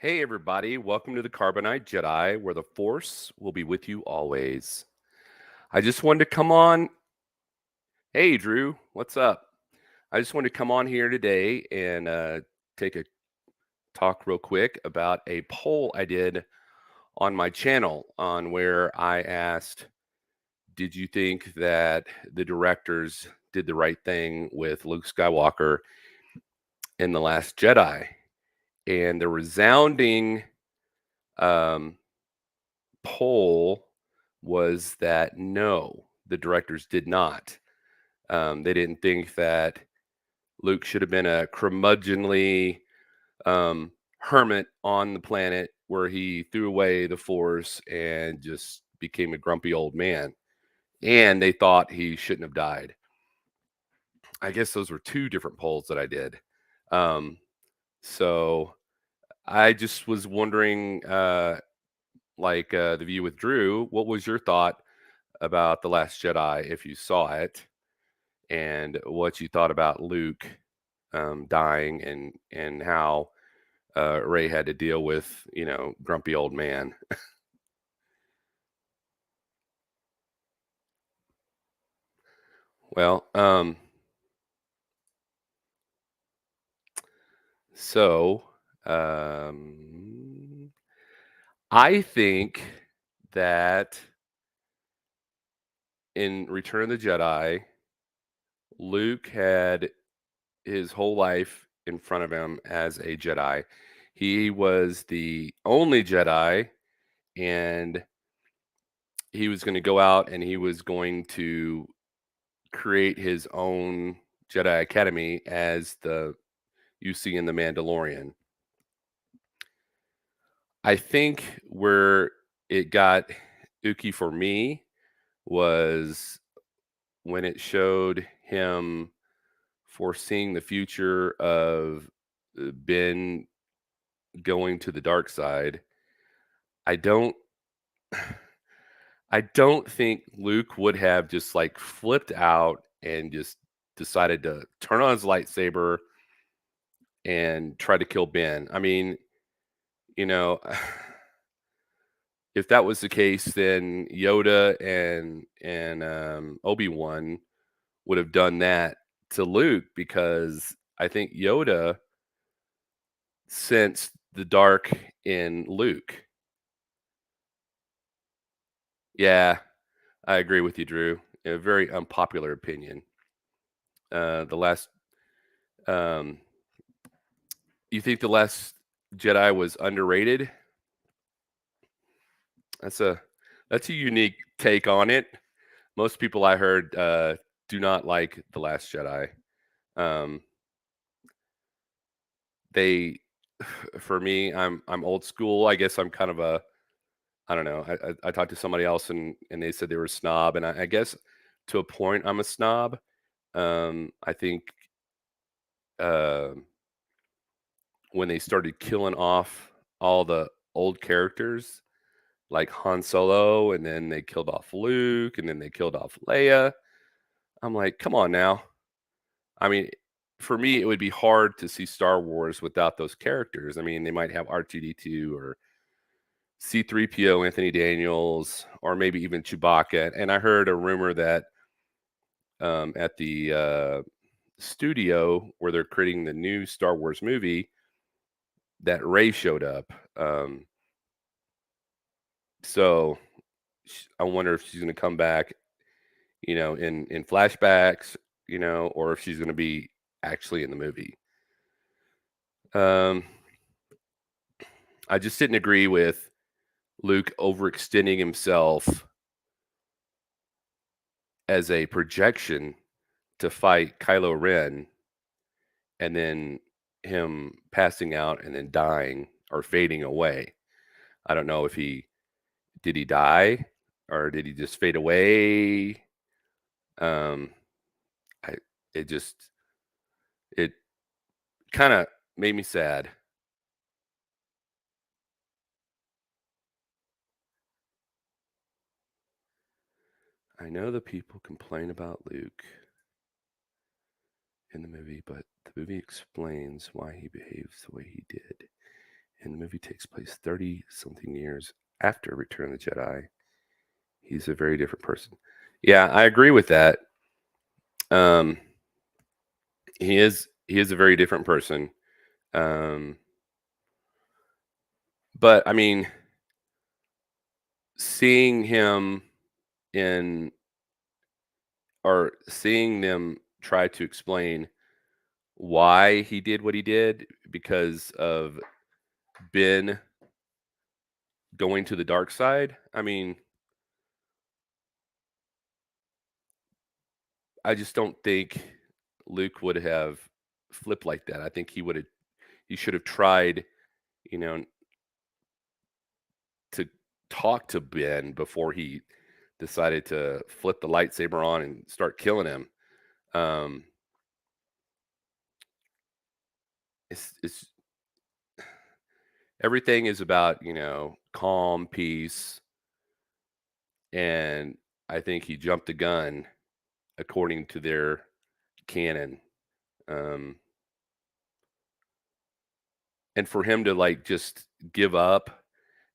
Hey, everybody, welcome to the Carbonite Jedi, where the Force will be with you always. I just wanted to come on. Hey, Drew, what's up? I just wanted to come on here today and take a talk real quick about a poll I did on my channel on where I asked, did you think that the directors did the right thing with Luke Skywalker in The Last Jedi? And the resounding um, poll was that no, the directors did not. They didn't think that Luke should have been a curmudgeonly hermit on the planet where he threw away the Force and just became a grumpy old man. And they thought he shouldn't have died. I guess those were two different polls that I did. So I just was wondering, the view with Drew, what was your thought about The Last Jedi if you saw it, and what you thought about Luke dying, and how Ray had to deal with grumpy old man. Well, so um, I think that in Return of the Jedi, Luke had his whole life in front of him as a Jedi. He was the only Jedi, and he was going to go out and he was going to create his own Jedi Academy as the you see in The Mandalorian. I think where it got ooky for me was when it showed him foreseeing the future of Ben going to the dark side. I don't I don't think Luke would have just like flipped out and just decided to turn on his lightsaber and try to kill Ben. I mean, you know, if that was the case, then Yoda and Obi-Wan would have done that to Luke, because I think Yoda sensed the dark in Luke. Yeah, I agree with you, Drew. A very unpopular opinion. The last, um, you think the Last Jedi was underrated? That's a that's a unique take on it. Most people I heard do not like the Last Jedi. Um, they, for me, I'm old school. I guess I'm kind of a I don't know. I talked to somebody else, and they said they were a snob, and I guess to a point I'm a snob. I think uh, when they started killing off all the old characters like Han Solo, and then they killed off Luke, and then they killed off Leia. I'm like, come on now. I mean, for me, it would be hard to see Star Wars without those characters. I mean, they might have R2D2 or C3PO, Anthony Daniels, or maybe even Chewbacca. And I heard a rumor that at the studio where they're creating the new Star Wars movie, that Ray showed up. So I wonder if she's going to come back, in flashbacks, or if she's going to be actually in the movie. Um, I just didn't agree with Luke overextending himself as a projection to fight Kylo Ren, and then him passing out and then dying or fading away. I don't know if he die, or did he just fade away? Um, I it just it kind of made me sad. I know the people complain about Luke in the movie, but the movie explains why he behaves the way he did And the movie takes place 30 something years after Return of the Jedi. He's a very different person. Yeah, I agree with that. Um, he is a very different person. Um, but I mean, seeing him in or seeing them try to explain why he did what he did because of Ben going to the dark side. I mean, I just don't think Luke would have flipped like that. I think he should have tried, you know, to talk to Ben before he decided to flip the lightsaber on and start killing him. Um, it's everything is about, calm, peace, and I think he jumped the gun according to their canon. Um, and for him to like just give up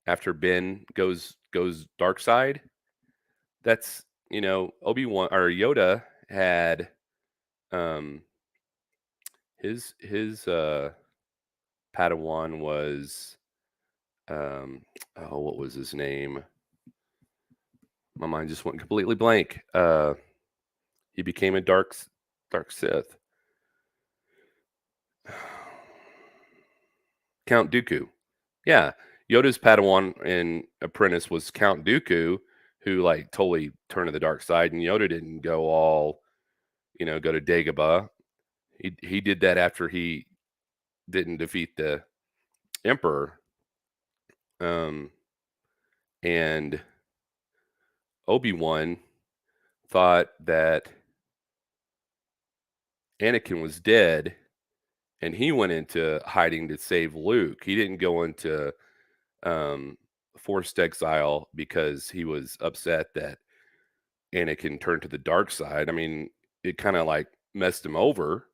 after Ben goes dark side, that's Obi-Wan or Yoda had um his Padawan was um oh, what was his name? My mind just went completely blank. He became a dark Sith. Count Dooku. Yeah. Yoda's Padawan and apprentice was Count Dooku, who like totally turned to the dark side, and Yoda didn't go all, go to Dagobah. He did that after he didn't defeat the Emperor. Um and Obi-Wan thought that Anakin was dead and he went into hiding to save Luke. He didn't go into um, forced exile because he was upset that Anakin turned to the dark side. I mean, it kind of like messed him over,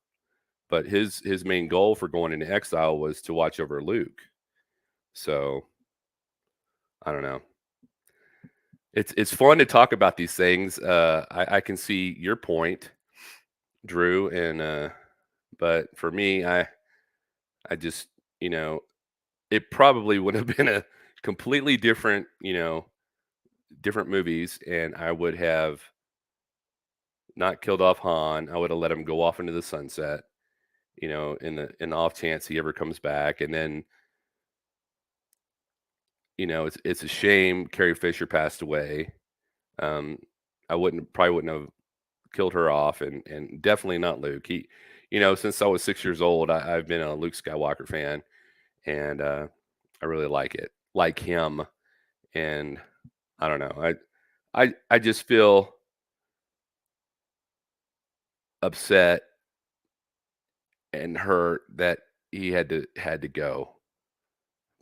but his main goal for going into exile was to watch over Luke. So I don't know. It's fun to talk about these things. I can see your point, Drew, and but for me, I just it probably would have been a completely different different movies, and I would have not killed off Han. I would have let him go off into the sunset, in the off chance he ever comes back. And then, it's a shame Carrie Fisher passed away. Um, I probably wouldn't have killed her off, and definitely not Luke. Since I was 6 years old, I've been a Luke Skywalker fan, and I really like him, and I don't know. I just feel upset and hurt that he had to go.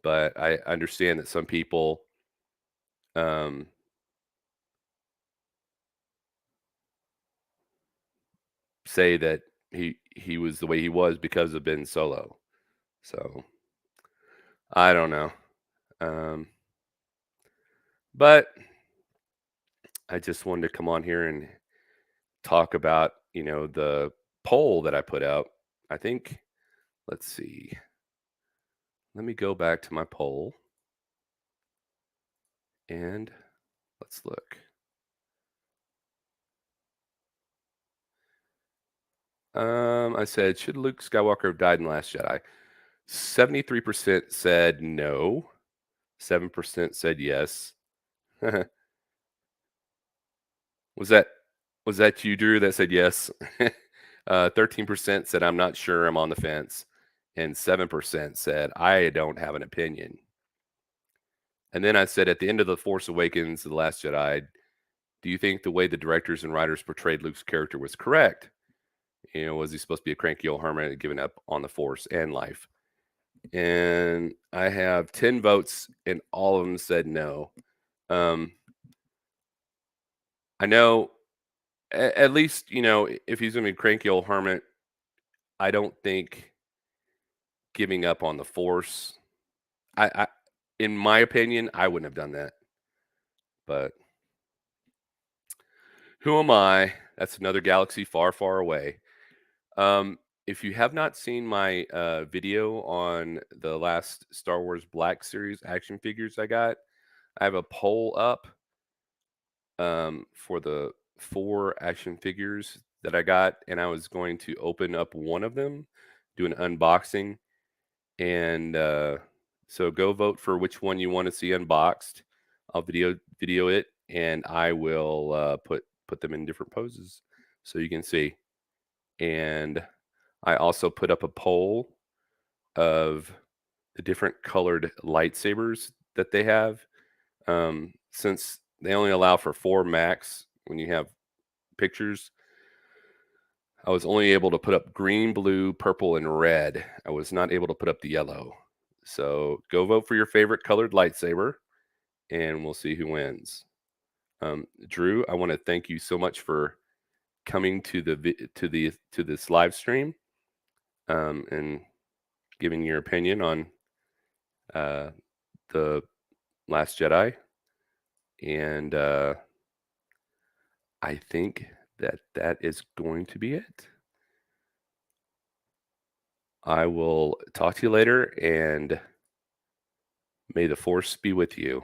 But I understand that some people um, say that he was the way he was because of Ben Solo. So I don't know. Um, but I just wanted to come on here and talk about the poll that I put out. I think let's see. Let me go back to my poll and let's look. I said, should Luke Skywalker have died in Last Jedi? 73% said no. 7% said yes. was that was that you, Drew, that said yes? 13% said I'm not sure, I'm on the fence, and 7% said I don't have an opinion. And then I said at the end of The Force Awakens, The Last Jedi, do you think the way the directors and writers portrayed Luke's character was correct? Was he supposed to be a cranky old hermit giving up on the Force and life? And I have 10 votes, and all of them said no. Um, I know, at least, if he's going to be a cranky old hermit, I don't think giving up on the Force. I in my opinion, I wouldn't have done that. But who am I? That's another galaxy far, far away. If you have not seen my video on the last Star Wars Black Series action figures I have a poll up for the 4 action figures that I got, and I was going to open up one of them, do an unboxing, and so go vote for which one you want to see unboxed. I'll video it, and I will put them in different poses so you can see. And I also put up a poll of the different colored lightsabers that they have. Since they only allow for 4 max when you have pictures, I was only able to put up green, blue, purple, and red. I was not able to put up the yellow. So go vote for your favorite colored lightsaber, and we'll see who wins. Drew, I want to thank you so much for coming to to this live stream, and giving your opinion on uh, the Last Jedi. And I think that is going to be it. I will talk to you later, and may the force be with you.